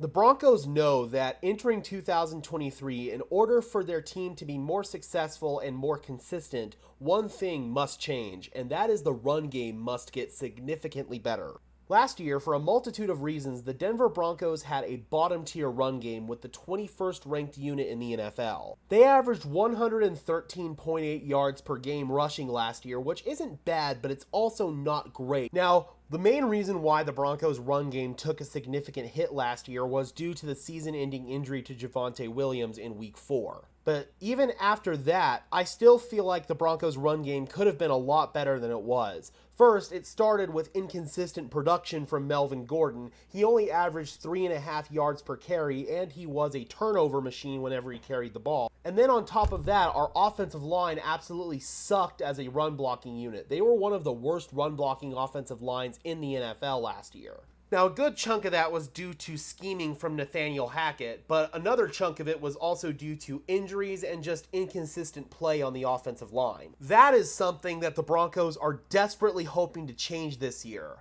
The Broncos know that entering 2023, in order for their team to be more successful and more consistent, one thing must change, and that is the run game must get significantly better. Last year, for a multitude of reasons, the Denver Broncos had a bottom-tier run game with the 21st ranked unit in the NFL. They averaged 113.8 yards per game rushing last year, which isn't bad, but it's also not great. Now, the main reason why the Broncos' run game took a significant hit last year was due to the season-ending injury to Javonte Williams in Week 4. But even after that, I still feel like the Broncos' run game could have been a lot better than it was. First, it started with inconsistent production from Melvin Gordon. He only averaged 3.5 yards per carry, and he was a turnover machine whenever he carried the ball. And then on top of that, our offensive line absolutely sucked as a run blocking unit. They were one of the worst run blocking offensive lines in the NFL last year. Now, a good chunk of that was due to scheming from Nathaniel Hackett, but another chunk of it was also due to injuries and just inconsistent play on the offensive line. That is something that the Broncos are desperately hoping to change this year.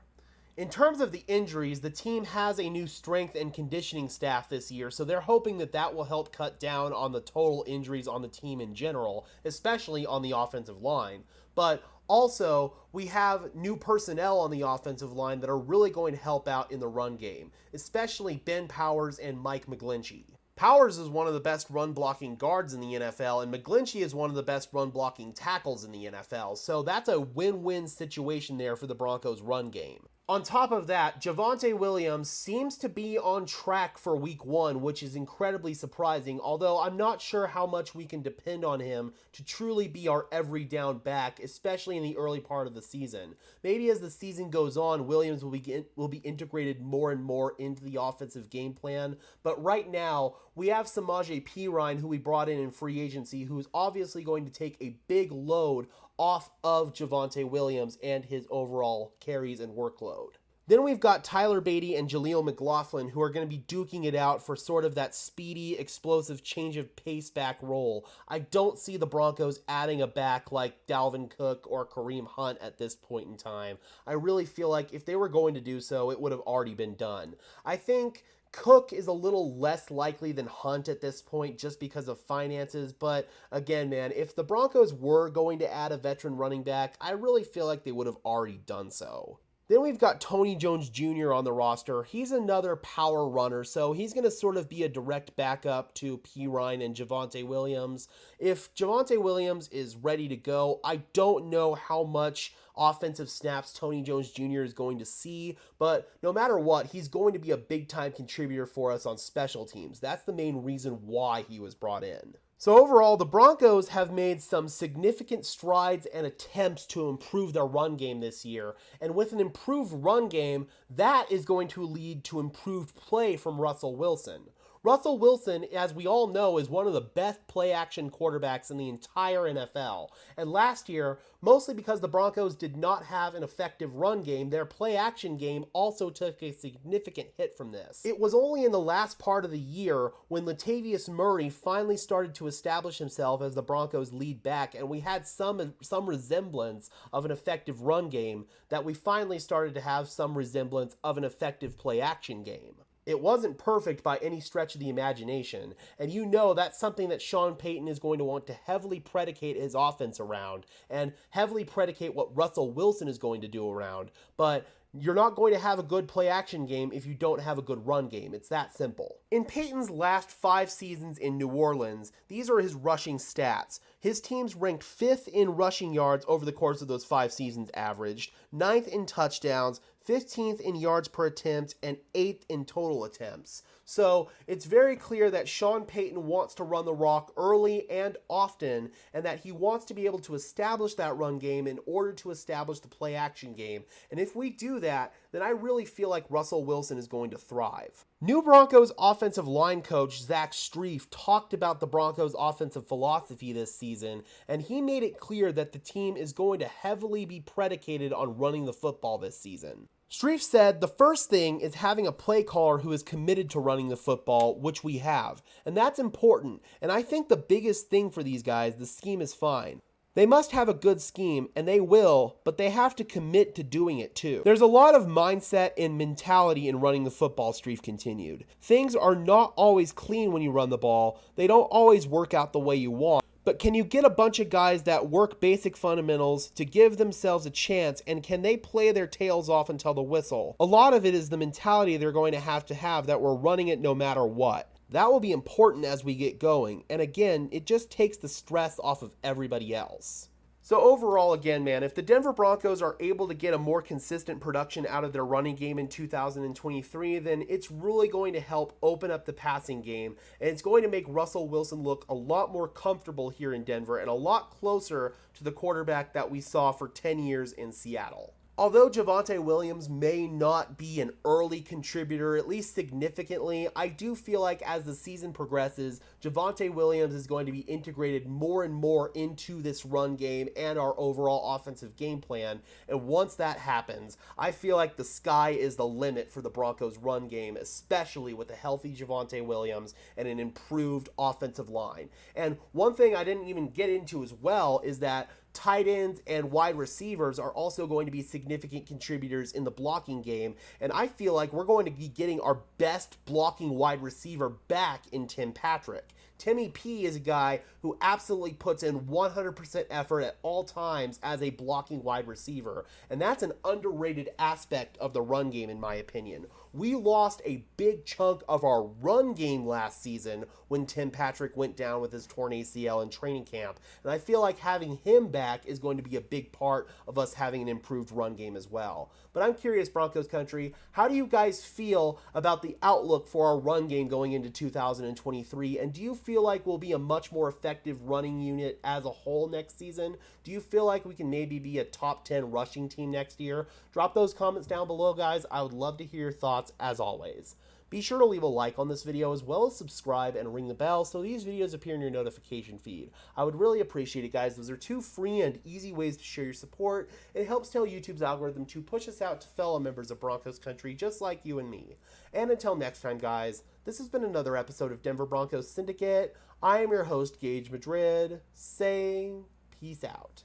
In terms of the injuries, the team has a new strength and conditioning staff this year, so they're hoping that that will help cut down on the total injuries on the team in general, especially on the offensive line. But also, we have new personnel on the offensive line that are really going to help out in the run game, especially Ben Powers and Mike McGlinchey. Powers is one of the best run-blocking guards in the NFL, and McGlinchey is one of the best run-blocking tackles in the NFL, so that's a win-win situation there for the Broncos' run game. On top of that, Javonte Williams seems to be on track for Week 1, which is incredibly surprising, although I'm not sure how much we can depend on him to truly be our every down back, especially in the early part of the season. Maybe as the season goes on, Williams will be integrated more and more into the offensive game plan, but right now, we have Samaje Perine, who we brought in free agency, who is obviously going to take a big load off of Javonte Williams and his overall carries and workload. Then we've got Tyler Beatty and Jaleel McLaughlin, who are going to be duking it out for sort of that speedy, explosive change of pace back role. I don't see the Broncos adding a back like Dalvin Cook or Kareem Hunt at this point in time. I really feel like if they were going to do so, it would have already been done. I think Cook is a little less likely than Hunt at this point just because of finances, but again, man, if the Broncos were going to add a veteran running back, I really feel like they would have already done so. Then we've got Tony Jones Jr. on the roster. He's another power runner, so he's going to sort of be a direct backup to Perine and Javonte Williams. If Javonte Williams is ready to go, I don't know how much offensive snaps Tony Jones Jr. is going to see, but no matter what, he's going to be a big-time contributor for us on special teams. That's the main reason why he was brought in. So overall, the Broncos have made some significant strides and attempts to improve their run game this year. And with an improved run game, that is going to lead to improved play from Russell Wilson. Russell Wilson, as we all know, is one of the best play-action quarterbacks in the entire NFL. And last year, mostly because the Broncos did not have an effective run game, their play-action game also took a significant hit from this. It was only in the last part of the year when Latavius Murray finally started to establish himself as the Broncos' lead back, and we had some resemblance of an effective run game, that we finally started to have some resemblance of an effective play-action game. It wasn't perfect by any stretch of the imagination, and you know that's something that Sean Payton is going to want to heavily predicate his offense around, and heavily predicate what Russell Wilson is going to do around, but you're not going to have a good play-action game if you don't have a good run game. It's that simple. In Payton's last 5 seasons in New Orleans, these are his rushing stats. His team's ranked 5th in rushing yards over the course of those 5 seasons averaged, 9th in touchdowns, 15th in yards per attempt, and 8th in total attempts. So it's very clear that Sean Payton wants to run the rock early and often, and that he wants to be able to establish that run game in order to establish the play-action game. And if we do that, then I really feel like Russell Wilson is going to thrive. New Broncos offensive line coach Zach Streef talked about the Broncos offensive philosophy this season, and he made it clear that the team is going to heavily be predicated on running the football this season. Streef said the first thing is having a play caller who is committed to running the football, which we have, and that's important, and I think the biggest thing for these guys, the scheme is fine. They must have a good scheme, and they will, but they have to commit to doing it too. There's a lot of mindset and mentality in running the football, Streef continued. Things are not always clean when you run the ball. They don't always work out the way you want. But can you get a bunch of guys that work basic fundamentals to give themselves a chance, and can they play their tails off until the whistle? A lot of it is the mentality they're going to have that we're running it no matter what. That will be important as we get going, and again, it just takes the stress off of everybody else. So overall, again, man, if the Denver Broncos are able to get a more consistent production out of their running game in 2023, then it's really going to help open up the passing game, and it's going to make Russell Wilson look a lot more comfortable here in Denver and a lot closer to the quarterback that we saw for 10 years in Seattle. Although Javonte Williams may not be an early contributor, at least significantly, I do feel like as the season progresses, Javonte Williams is going to be integrated more and more into this run game and our overall offensive game plan. And once that happens, I feel like the sky is the limit for the Broncos' run game, especially with a healthy Javonte Williams and an improved offensive line. And one thing I didn't even get into as well is that tight ends and wide receivers are also going to be significant contributors in the blocking game, and I feel like we're going to be getting our best blocking wide receiver back in Tim Patrick. Timmy P is a guy who absolutely puts in 100% effort at all times as a blocking wide receiver, and that's an underrated aspect of the run game in my opinion. We lost a big chunk of our run game last season when Tim Patrick went down with his torn ACL in training camp, and I feel like having him back is going to be a big part of us having an improved run game as well. But I'm curious, Broncos country, how do you guys feel about the outlook for our run game going into 2023, and do you feel like we'll be a much more effective running unit as a whole next season? Do you feel like we can maybe be a top 10 rushing team next year? Drop those comments down below, guys. I would love to hear your thoughts as always. Be sure to leave a like on this video as well as subscribe and ring the bell so these videos appear in your notification feed. I would really appreciate it, guys. Those are two free and easy ways to share your support. It helps tell YouTube's algorithm to push us out to fellow members of Broncos country just like you and me. And until next time, guys, this has been another episode of Denver Broncos Syndicate. I am your host, Gage Madrid, saying peace out.